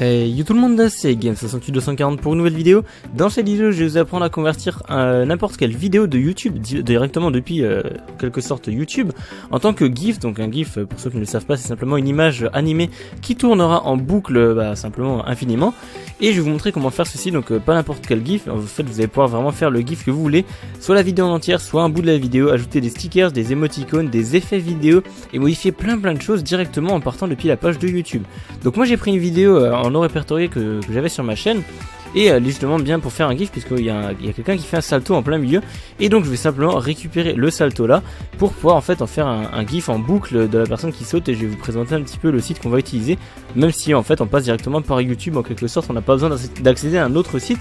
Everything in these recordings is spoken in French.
Hey yo tout le monde, c'est Game68240 pour une nouvelle vidéo. Dans cette vidéo, je vais vous apprendre à convertir n'importe quelle vidéo de YouTube directement depuis quelque sorte YouTube en tant que GIF. Donc un GIF, pour ceux qui ne le savent pas, c'est simplement une image animée qui tournera en boucle simplement infiniment. Et je vais vous montrer comment faire ceci, donc pas n'importe quel GIF. En fait, vous allez pouvoir vraiment faire le GIF que vous voulez, soit la vidéo en entière, soit un bout de la vidéo, ajouter des stickers, des émoticônes, des effets vidéo et modifier plein de choses directement en partant depuis la page de YouTube. Donc moi j'ai pris une vidéo en non répertorié que j'avais sur ma chaîne et justement bien pour faire un GIF puisqu'il y a quelqu'un qui fait un salto en plein milieu et donc je vais simplement récupérer le salto là pour pouvoir en fait en faire un GIF en boucle de la personne qui saute et je vais vous présenter un petit peu le site qu'on va utiliser, même si en fait on passe directement par YouTube en quelque sorte, on n'a pas besoin d'accéder à un autre site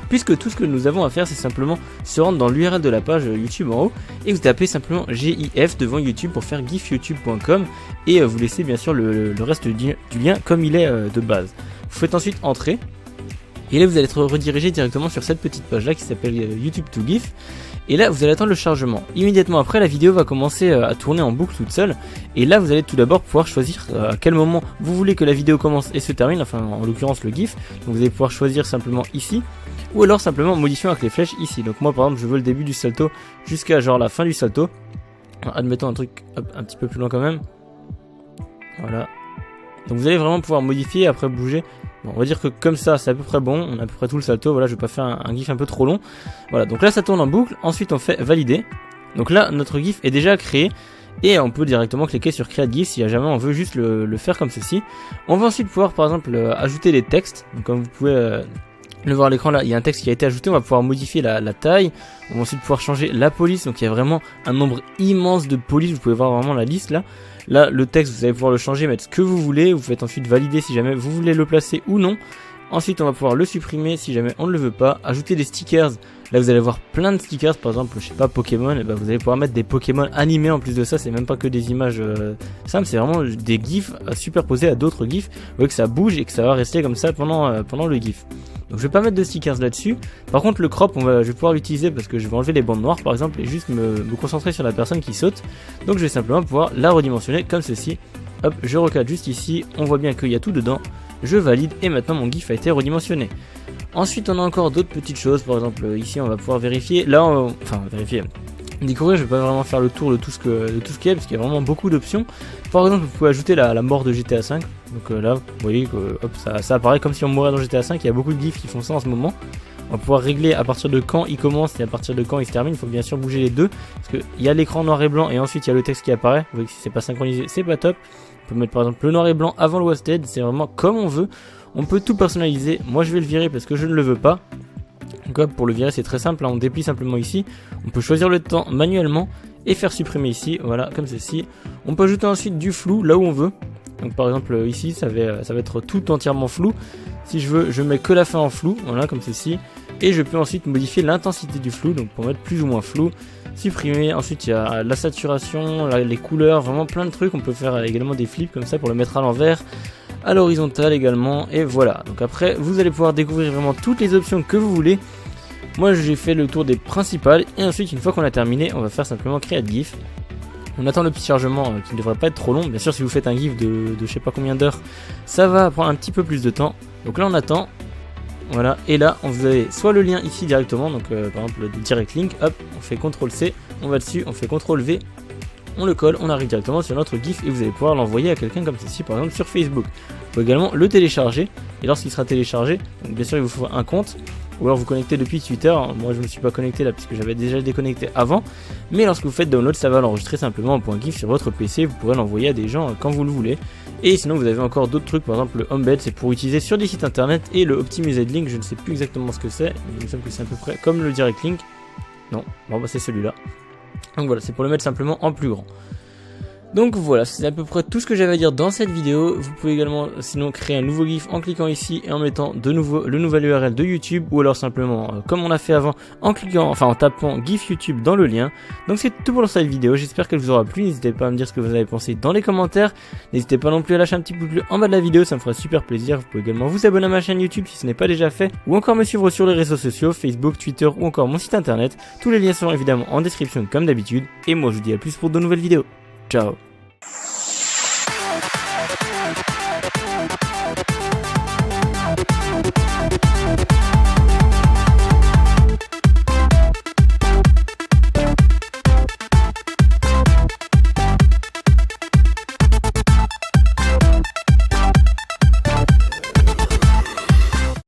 puisque tout ce que nous avons à faire c'est simplement se rendre dans l'URL de la page YouTube en haut et vous tapez simplement GIF devant YouTube pour faire gifyoutube.com et vous laissez bien sûr le reste du lien comme il est de base. Vous faites ensuite entrer et là vous allez être redirigé directement sur cette petite page là qui s'appelle YouTube to GIF et là vous allez attendre le chargement. Immédiatement après la vidéo va commencer à tourner en boucle toute seule et là vous allez tout d'abord pouvoir choisir à quel moment vous voulez que la vidéo commence et se termine, enfin en l'occurrence le GIF. Donc vous allez pouvoir choisir simplement ici ou alors simplement modifier avec les flèches ici. Donc moi par exemple je veux le début du salto jusqu'à genre la fin du salto. Alors, admettons un truc un petit peu plus loin quand même. Voilà. Donc vous allez vraiment pouvoir modifier et après bouger. Bon, on va dire que comme ça c'est à peu près bon, on a à peu près tout le salto, voilà, je vais pas faire un GIF un peu trop long. Voilà, donc là ça tourne en boucle, ensuite on fait valider. Donc là notre GIF est déjà créé et on peut directement cliquer sur Create GIF si jamais on veut juste le faire comme ceci. On va ensuite pouvoir par exemple ajouter des textes, donc comme vous pouvez le voir à l'écran là, il y a un texte qui a été ajouté, on va pouvoir modifier la taille, on va ensuite pouvoir changer la police, donc il y a vraiment un nombre immense de polices, vous pouvez voir vraiment la liste là. Là le texte vous allez pouvoir le changer, mettre ce que vous voulez, vous faites ensuite valider si jamais vous voulez le placer ou non. Ensuite on va pouvoir le supprimer si jamais on ne le veut pas, ajouter des stickers, là vous allez voir plein de stickers, par exemple je sais pas Pokémon, et vous allez pouvoir mettre des Pokémon animés en plus de ça, c'est même pas que des images simples, c'est vraiment des GIFs superposés à d'autres GIFs, vous voyez que ça bouge et que ça va rester comme ça pendant le GIF. Donc je vais pas mettre de stickers là-dessus. Par contre le crop je vais pouvoir l'utiliser parce que je vais enlever les bandes noires par exemple et juste me concentrer sur la personne qui saute. Donc je vais simplement pouvoir la redimensionner comme ceci. Hop, je recadre juste ici, on voit bien qu'il y a tout dedans. Je valide et maintenant mon GIF a été redimensionné. Ensuite on a encore d'autres petites choses, par exemple ici on va pouvoir vérifier. Là vérifier. Découvrir, je vais pas vraiment faire le tour de tout ce qu'il y a parce qu'il y a vraiment beaucoup d'options. Par exemple, vous pouvez ajouter la mort de GTA 5. Donc là, vous voyez que hop, ça apparaît comme si on mourait dans GTA 5. Il y a beaucoup de GIFs qui font ça en ce moment. On va pouvoir régler à partir de quand il commence et à partir de quand il se termine. Il faut bien sûr bouger les deux parce qu'il y a l'écran noir et blanc et ensuite il y a le texte qui apparaît. Vous voyez que si c'est pas synchronisé, c'est pas top. On peut mettre par exemple le noir et blanc avant le wasted. C'est vraiment comme on veut. On peut tout personnaliser. Moi, je vais le virer parce que je ne le veux pas. Donc pour le virer c'est très simple, là on déplie simplement ici, on peut choisir le temps manuellement et faire supprimer ici, voilà comme ceci. On peut ajouter ensuite du flou là où on veut, donc par exemple ici ça va être tout entièrement flou. Si je veux je mets que la fin en flou, voilà comme ceci, et je peux ensuite modifier l'intensité du flou, donc pour mettre plus ou moins flou, supprimer. Ensuite il y a la saturation, les couleurs, vraiment plein de trucs. On peut faire également des flips comme ça pour le mettre à l'envers, à l'horizontale également, et voilà. Donc après vous allez pouvoir découvrir vraiment toutes les options que vous voulez. Moi j'ai fait le tour des principales et ensuite une fois qu'on a terminé on va faire simplement Create GIF. On attend le petit chargement qui ne devrait pas être trop long. Bien sûr si vous faites un GIF de je sais pas combien d'heures ça va prendre un petit peu plus de temps. Donc là on attend. Voilà, et là vous avez soit le lien ici directement, donc par exemple le direct link, hop, on fait CTRL C, on va dessus, on fait CTRL V, on le colle, on arrive directement sur notre GIF et vous allez pouvoir l'envoyer à quelqu'un comme ceci, par exemple sur Facebook. Vous pouvez également le télécharger et lorsqu'il sera téléchargé, donc bien sûr il vous faut un compte ou alors vous connectez depuis Twitter. Moi je ne me suis pas connecté là puisque j'avais déjà déconnecté avant, mais lorsque vous faites download ça va l'enregistrer simplement en .gif sur votre PC, vous pourrez l'envoyer à des gens quand vous le voulez. Et sinon vous avez encore d'autres trucs, par exemple le embed c'est pour utiliser sur des sites internet et le optimised link je ne sais plus exactement ce que c'est, il me semble que c'est à peu près comme le direct link. Non, bon c'est celui-là. Donc voilà, c'est pour le mettre simplement en plus grand. Donc voilà, c'est à peu près tout ce que j'avais à dire dans cette vidéo. Vous pouvez également sinon créer un nouveau GIF en cliquant ici et en mettant de nouveau le nouvel URL de YouTube, ou alors simplement comme on a fait avant en tapant GIF YouTube dans le lien. Donc c'est tout pour cette vidéo, j'espère qu'elle vous aura plu. N'hésitez pas à me dire ce que vous avez pensé dans les commentaires. N'hésitez pas non plus à lâcher un petit pouce bleu en bas de la vidéo, ça me ferait super plaisir. Vous pouvez également vous abonner à ma chaîne YouTube si ce n'est pas déjà fait, ou encore me suivre sur les réseaux sociaux, Facebook, Twitter ou encore mon site internet. Tous les liens seront évidemment en description comme d'habitude. Et moi je vous dis à plus pour de nouvelles vidéos. Ciao.